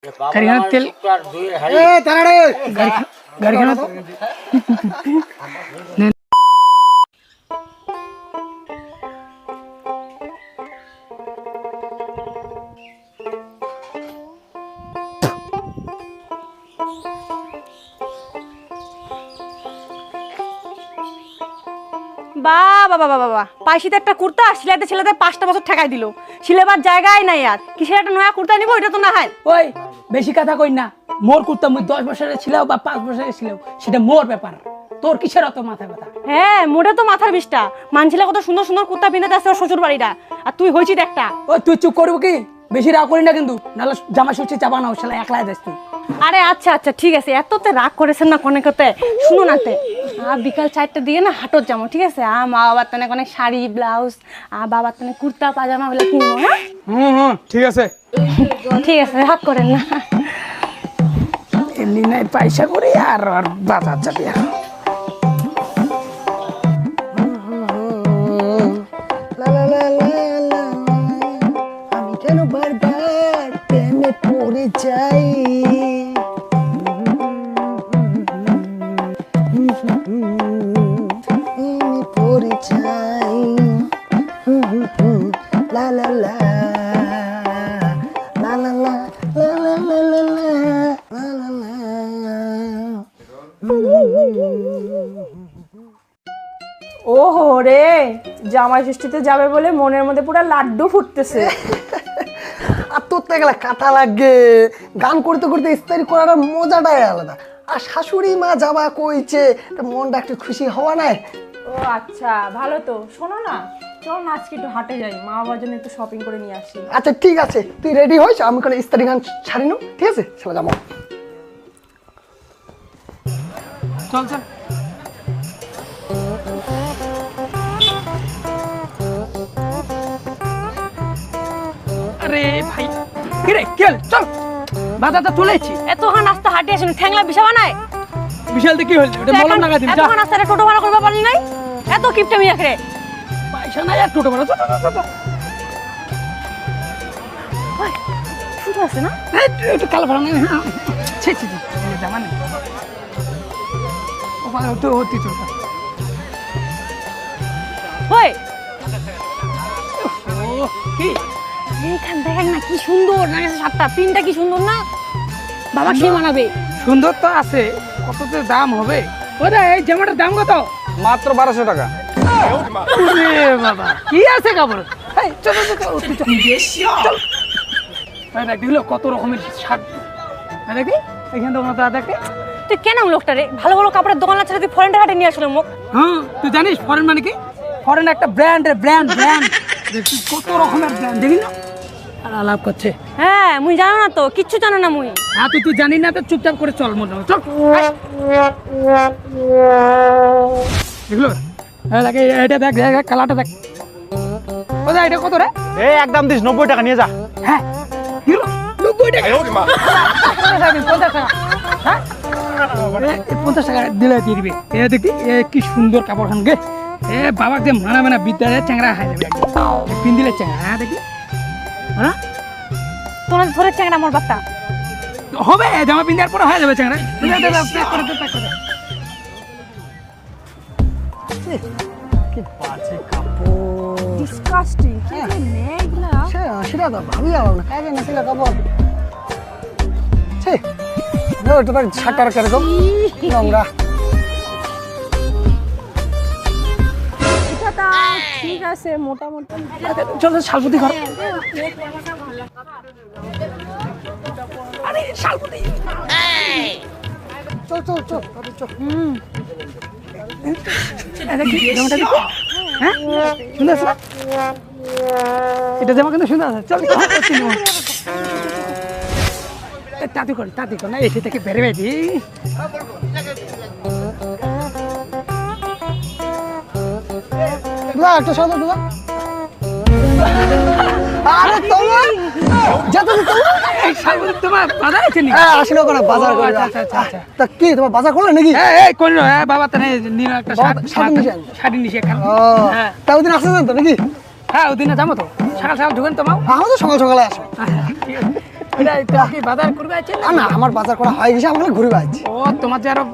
তেল গাড়ি কেন বাবা বাবা বাবা পাইছিতে একটা কুর্তা সিলাইতে ছেলেদের 5টা বছর ঠেকাই দিল সিলেবার জায়গায় নাই আর কিসের একটা নয়া কুর্তা নিব এটা তো না হয়। ওই বেশি কথা কই না, মোর কুর্তা মুই 10 বছরের ছিল বা 5 বছরের ছিল সেটা মোর ব্যাপার, তোর কিসের অত মাথা ব্যথা? হ্যাঁ মোড়ে তো মাথার বিষটা মানছিলা কত সুন্দর সুন্দর কুর্তা পিনাতে আছে ওর শ্বশুর বাড়িটা আর তুই হইছিস একটা। ওই তুই চুপ করবো কি, বেশি রাগ করি না কিন্তু, নাহলে জামা সুচি চাপা নাও শালা একলাই যাস তুই। আরে আচ্ছা আচ্ছা ঠিক আছে এততে রাগ করেছেন না কোনে কতে শুনো নাতে বিকাল 4টা দিয়ে না হাটত যাবো ঠিক আছে মা বাবার তানে অনেক শাড়ি ব্লাউজ বাবার তানে কুর্তা পাজামা গুলো কিনবো না। ঠিক আছে ঠিক আছে রাগ করেন না। এমনি নাই পয়সা করে আর বাজার যাবে। আমি কেন বারবার প্রেমে পড়ে যাই, পড়ে যাই লা লা লা লা লা লা লা লা লা লা লা লা লা। ওহো রে জামাই ষষ্ঠীতে যাবে বলে মনের মধ্যে পুরো লাড্ডু ফুটতেছে। আর তোর তো গেলে কাঁথা লাগে, গান করতে করতে ইস্তারি করার মজাটাই আলাদা। আর শাশুড়ি মা যাবা কইছে তা মনটা একটু খুশি হওয়া নাই। ও আচ্ছা ভালো তো, শোনো না চল না আজকে একটু হাটে যাই, মা বাবার জন্য একটু শপিং করে নিয়ে আসি। আচ্ছা ঠিক আছে তুই রেডি হইস, আমি কোনো ইস্তারি গান ছাড়ি নো, ঠিক আছে চলে যাবো। চল চল আরে ভাই কিরে চল চল বাজারটা তুলেছি। এতক্ষণ রাস্তা হাঁটি আসেন ঠ্যাংলা বিষা বানায় বিশালতে কি হল ওটা মলম লাগা দিম যা। এতক্ষণ রাস্তাটা টোটো ভাড়া করবা পারলি নাই এত কিপটা মিয়া করে পয়সা নাই আর টোটো ভাড়া শুধু আছে না একটু কালো ভাড়া নাই ছি ছি জামা নেই ও ভাই তো হতি চল ওই ও কি এইখান দেখেন না কি সুন্দর না সাতটা পিনটা কি সুন্দর না বাবা কি মানাবে সুন্দর তো আছে, কততে দাম হবে? ওরে এই জামাটার দাম কত? মাত্র 1200 টাকা। ওরে বাবা কি আছে কাপড়? এই চল চল চল চল ভাই দেখলো কত রকমের শার্ট দেখি এখান থেকে তো দেখে। তুই কেন লোকটা রে ভালো ভালো কাপড়ের দোকান আছে তুই ফরেন হাটে নিয়ে আসলে মুখ। হ্যাঁ তুই জানিস ফরেন মানে কি? ফরেন একটা ব্র্যান্ড ব্র্যান্ড ব্র্যান্ড দেখি কত রকমের ব্র্যান্ড দেখি না আর আলাপ করছে। হ্যাঁ মুই জানো না তো কিচ্ছু জানো না মুই। হ্যাঁ তুই জানিস না তো চুপচাপ করে চল মনে চল দেখলো লাগে এটা দেখ দেখ কালারটা দেখ ওদা এটা কত রে? এই একদম দিস 90 টাকা নিয়ে যা। হ্যাঁ দিলো 90 টাকা 50 টাকা হ্যাঁ 50 টাকা দিলে দিয়ে দিবি। এ দেখি এ কি সুন্দর কাপড় খান গে এ বাবা যে মানা মানা বিদ্যালয়ে চ্যাংরা হয়ে যাবে পিন দিলে চ্যাংরা। হ্যাঁ দেখি হ্যাঁ তোরা ধরে চ্যাংড়া মোর বাচ্চা হবে জামা পিন দেওয়ার পরে হয়ে যাবে চ্যাংরা। কি বাজে কাপড়, ডিসকাস্টিং কি মেঘলা। সেটা তো ভাবি আলাম না কাজে না ছিল কাপড়। ছি ওটা তো ছাটার করে গো নোংরা। এটা তা ঠিক আছে মোটামুটি। চল শালপতি ঘর আরে শালপতি চল চল চল চল। দেখি জামাটা দেখি হ্যাঁ সুন্দর আছে না? এটা জামা কিন্তু সুন্দর আছে চল তাঁতি কর না এসে থেকে বেড়ে বেড়ি দুয়া একটু সাদা দুয়া। আরে তোমার যত এই শালপতি তোমার বাজার আছে নি? আসিনো কোনো বাজার করে। আচ্ছা আচ্ছা আচ্ছা তা কি তোমার বাজার করলে নাকি? এই করলো হ্যাঁ বাবা তানে নিল একটা শাড়ি নিছে এখন। ও তা ওদিন আসছেন তো নাকি? হ্যাঁ ওদিনে যাবো তো সকাল সকাল ঢুকেন তোমাও। আমাদের সকাল সকালে আসো। ঠিক আছে তুমি কি বাজার করবে আছেন না আমার বাজার করা হয়ে গেছে, আমরা ঘুরে বেড়াচ্ছি। ও তোমার যে আরো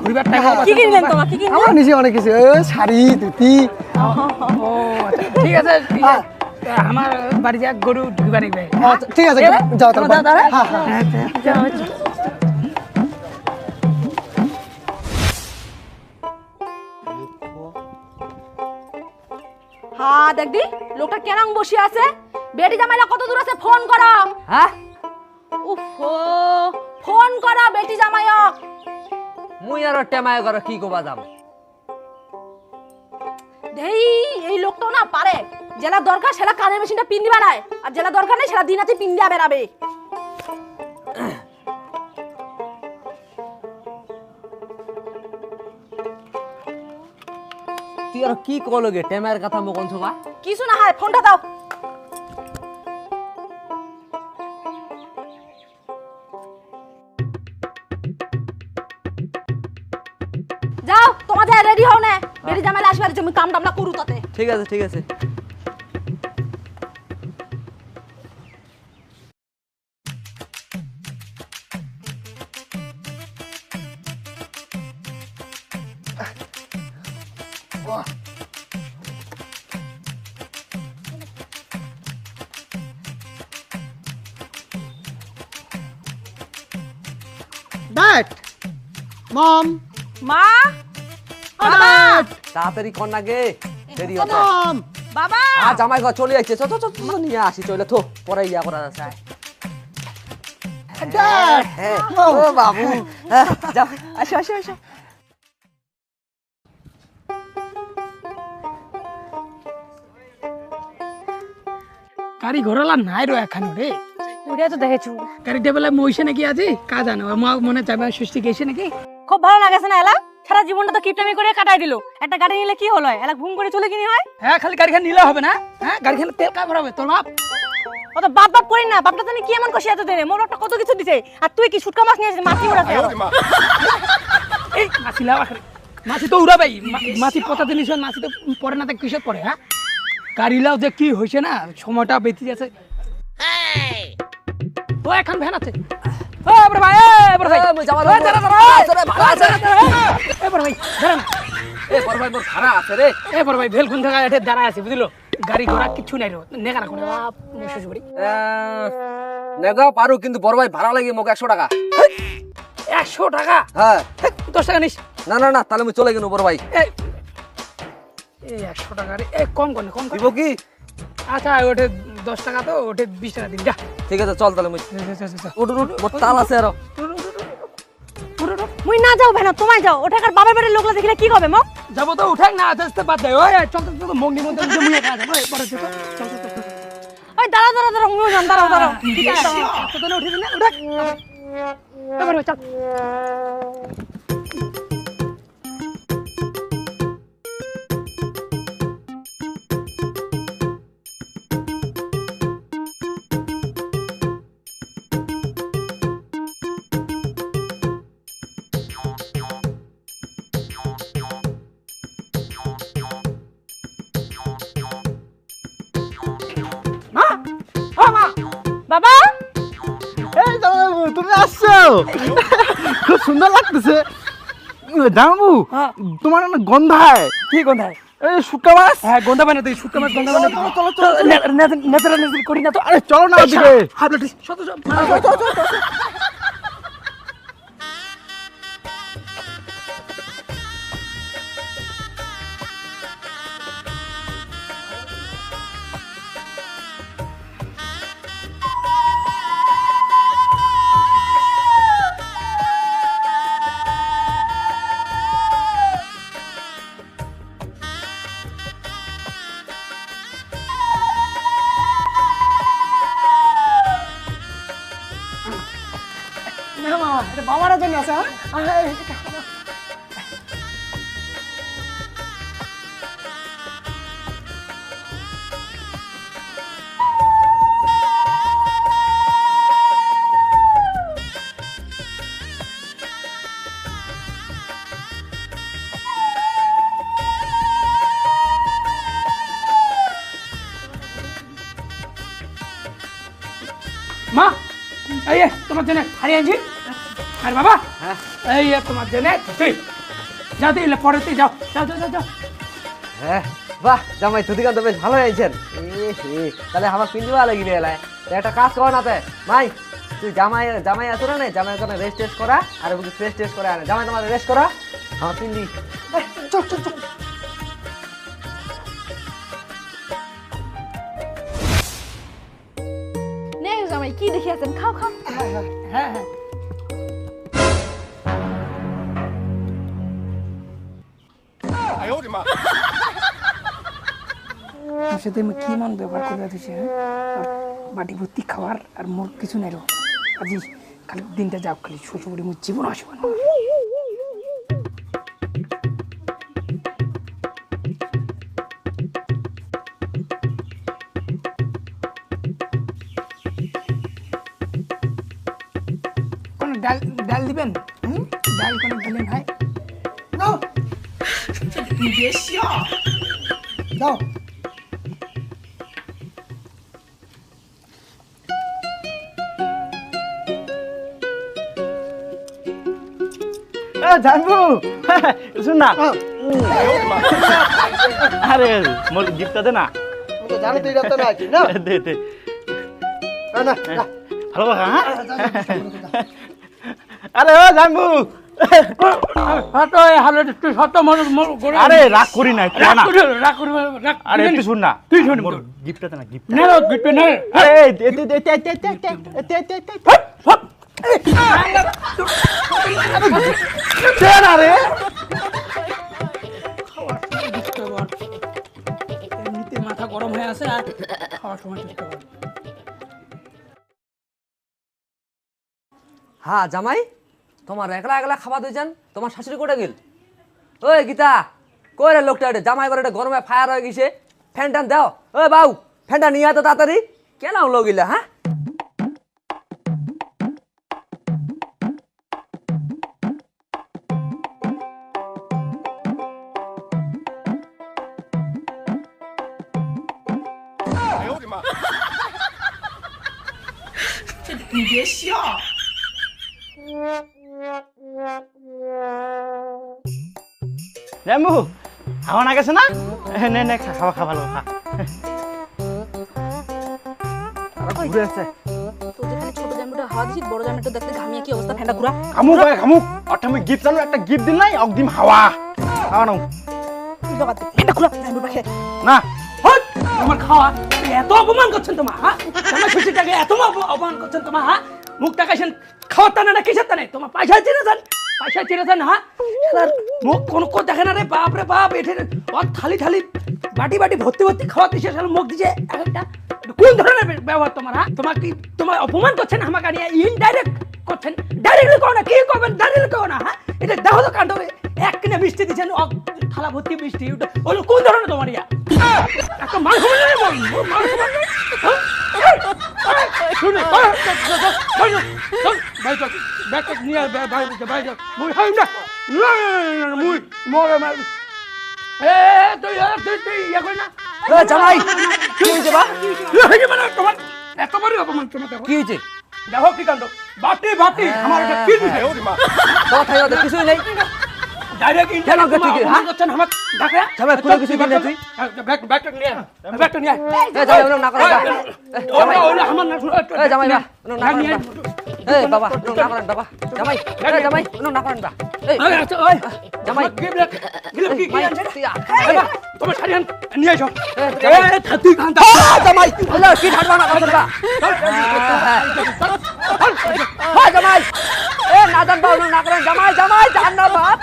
ঘুরিবার টাকা কি কিনলেন তোমার কি কিনলেন আমরা নিচে অনেক কিছু শাড়ি ধুতি। ও আচ্ছা ঠিক আছে আমার বাড়ি যা গরু ঢুকবার নিবে ঠিক আছে যাও তাহলে। হ্যাঁ হ্যাঁ হ্যাঁ দেখবি লোকটা কেন বসে আছে, বেটি জামাইলা কত দূর আছে ফোন করো। হ্যাঁ উফো ফোন করো বেটি জামাইক। মুই আর টেমায় করে কি কবা যাম। দেই এই লোকটাও না পারে, জেলা দরকার সেলা কানের মেশিনটা পিন দিবা নাই, আর জেলা দরকার নেই সেলা দিনাতে পিন দিয়া বেরাবে। তুই আর কি কলগে টেমায়ের কথা মকন ছবা। কিছু না হয় ফোনটা দাও। যাও তোমাদের রেডি হও না, বেটি জামাইলা আসবে, তুমি কাম টামলা করু তাতে। ঠিক আছে ঠিক আছে। ড্যাড মম মা বাবা তাড়াতাড়ি কর না গে, দেরি হচ্ছে। মম বাবা আর জামাই ঘর চলে যাচ্ছে, চল চল চল নিয়ে আসি চলে থো পরে ইয়া করা যাচ্ছে। ড্যাড হ্যাঁ ও বাবু যাও আসো আসো আসো। গাড়ি ঘোরালা নাই রো এখানে রে ওইটাই তো দেখেছু গাড়ি টেবিলে মইছে নাকি আজি কা জানো মা মনে চাইবা সৃষ্টি গেছে নাকি খুব ভালো লাগেছে না এলা সারা জীবনটা তো কিপটামি করে কাটাই দিল একটা গাড়ি নিলে কি হলো এলা ঘুম করে চলে কিনি হয় হ্যাঁ খালি গাড়িখান নিলে হবে না হ্যাঁ গাড়িখান তেল কা ভরাবে তোর বাপ অত বাপ বাপ করি না বাপটা জানি কি এমন কষি এত দেনে মোর বাপটা কত কিছু দিছে আর তুই কি শুটকা মাছ নিয়ে আসিস মাছি উড়াতে এই মাছি লাভ আখরে মাছি তো উড়াবেই মাছি পচা জিনিস হয়, মাছি তো পরে না তো কিসের পরে হ্যাঁ গাড়ি লাও যে কি হয়েছে না সময়টা বেঁচে যাচ্ছে ও এখন ভ্যান আছে ও বড় ভাই এ বড় ভাই মই যাওয়ার এ দাঁড়া দাঁড়া আসরে ভালো আছে এ বড় ভাই দাঁড়া না এ বড় ভাই মোর খারাপ আছে রে। এ বড় ভাই ভেলকুন থাকা এটে দাঁড়া আছে বুঝলো গাড়ি ঘোড়া কিছু নাই রো নেগা রাখো না শ্বশুরবাড়ি নেগা পারু কিন্তু বড় ভাই ভাড়া লাগে মোক 100 টাকা। 100 টাকা হ্যাঁ 10 টাকা নিস না না না তাহলে আমি চলে গেল বড় ভাই। এই 100 টাকা রে এ কম কর না কম কর দিব কি? আচ্ছা ওটে 10 টাকা তো ওটে 20 টাকা দিন যা ঠিক আছে চল তাহলে মুই উঠ উঠ মোর তাল আছে আর। মুই না যাও ভেনা তোমায় যাও ওঠাকার বাবার বাড়ির লোকলা দেখলে কি হবে মো যাবো তো উঠাক না আস্তে বাদ দে ওই চল তো মঙ্গি মধ্যে মুইয়া কাজ ওই বড় চল চল চল ওই দাঁড়া দাঁড়া দাঁড়া মুই যাম দাঁড়াও দাঁড়াও তো না উঠে না উঠাক এবার চল বাবা এই জামাইবাবু তুমি আসছো, খুব সুন্দর লাগতেছে। জামাইবাবু তোমার না গন্ধায় কি গন্ধায় এই শুক্কা মাছ। হ্যাঁ গন্ধা বানা তুই শুকনা মাছ গন্ধা বানা চলো চলো নেতরা নেতরি করি না তো আরে চলো না ওদিকে। হাবলা শত শত না মামা এটা বাবারা জন্য আছে হ্যাঁ মা তোমার জন্য হারিয়ে আনছি আর বাবা এই তোমার জন্য যাও দিলে পরেতে যাও যাও যাও যাও যাও হ্যাঁ বাহ জামাই ধুতি কান্ত বেশ ভালো হয়েছেন তাহলে আমার পিন্ডি ভালো গিয়ে এলাই একটা কাজ কর না মাই তুই জামাই আছো না জামাই ওখানে রেস্ট টেস্ট করা আর ফ্রেশ টেস্ট করে আনে জামাই তোমার রেস্ট করা আমার পিন্ডি চল চল চল নে জামাই কি দেখি আছেন খাও খাও হ্যাঁ হ্যাঁ তোর সাথে আমি কি মন ব্যবহার করে দিচ্ছি হ্যাঁ বাটি ভর্তি খাবার আর মোর কিছু নাই রো আজি খালি দিনটা যাও খালি শ্বশুর মোর জীবন আসবে না কোন ডাল ডাল দিবেন ডাল কোন দিবেন ভাই দাও দাও জানবু শুন না আরে মোর গিফটটা দে না জানো তুই রাতে না কি না দে দে না না ভালো হ্যাঁ আরে ও জানবু হালো একটু সত্য মনে আরে রাগ করি না একটু না রাগ করি রাগ আরে একটু শুন না তুই শোন মোর গিফটটা দে না গিফট না গিফট না আরে দে দে দে দে দে দে দে দে না রে এমনিতে মাথা গরম হয়ে আছে আর খাওয়ার সময় চেষ্টা কর হ্যাঁ জামাই তোমার একলা একলা খাবার দিয়েছেন তোমার শাশুড়ি কোটে গেল ওই গীতা কই রে লোকটা এটা জামাই করে গরমে ফায়ার হয়ে গেছে ফ্যান টান দাও ওই বাউ ফ্যানটা নিয়ে আতো তাড়াতাড়ি কেন লগিলা হ্যাঁ জানবু হাওয়া না গেছে না নে নে খাওয়া খা ভালো খা ঘুরে আসছে তোদের খালি ছোট জামুটা হাওয়া দিছিস বড় জামুটা দেখতে ঘামিয়ে কি অবস্থা ফ্যানটা ঘুরা খামুক ভাই খামুক অর্থাৎ আমি গিফট জানো একটা গিফট দিল নাই অগ্রিম হাওয়া হাওয়া নাও ফ্যানটা ঘুরা জামুটা খেয়ে না হট! আমার খাওয়া এত অপমান করছেন তোমার হ্যাঁ আমার শ্বশুরটাকে এত অপমান করছেন তোমার হ্যাঁ মুখ টাকাছেন খাওয়ার টানে না কিসের টানে তোমার পয়সা চিনেছেন হ্যাঁ শালার মুখ কোনো দেখে না রে বাপ রে বাপ এঠে থালি থালি বাটি বাটি ভর্তি ভর্তি খাওয়া দিছে শালা মুখ দিছে একটা কোন ধরনের ব্যবহার তোমার হ্যাঁ তোমার অপমান করছেন আমাকে নিয়ে ইনডাইরেক্ট করছেন ডাইরেক্টলি করো না কি করবেন ডাইরেক্টলি করো না হ্যাঁ এটা দেখো তো কাণ্ড এক কিনে বৃষ্টি দিচ্ছেন থালা ভর্তি বৃষ্টি ওটা কোন ধরনের তোমার ইয়া একটা মানুষ জামাই কি হয়েছে বা এত বড় অপমান তোমার কি হয়েছে দেখো কি কাণ্ড বাটি বাটি আমার এটা কি দিছে কথা কিছুই নেই ডাইরেক্ট কেন গেছি কি, হ্যাঁ? করছেন আমাকে ডাকে জামাই, কোনো কিছু কিনে তুই? ব্যাগটা নিয়ে ব্যাগটা নিয়ে এ জামাই ওরম না করেন না জামাই ওটা আমার না এ জামাই না ওরম না করেন না এ বাবা ওরম না করেন বাবা জামাই এ জামাই ওরম না করেন না এই জামাই তোমার শাড়ি নিয়ে এসো এ জামাই বলে কি ঠাড়বা না করেন না হ্যাঁ জামাই এ না জান বাবা না করেন জামাই জামাই জান না বাপ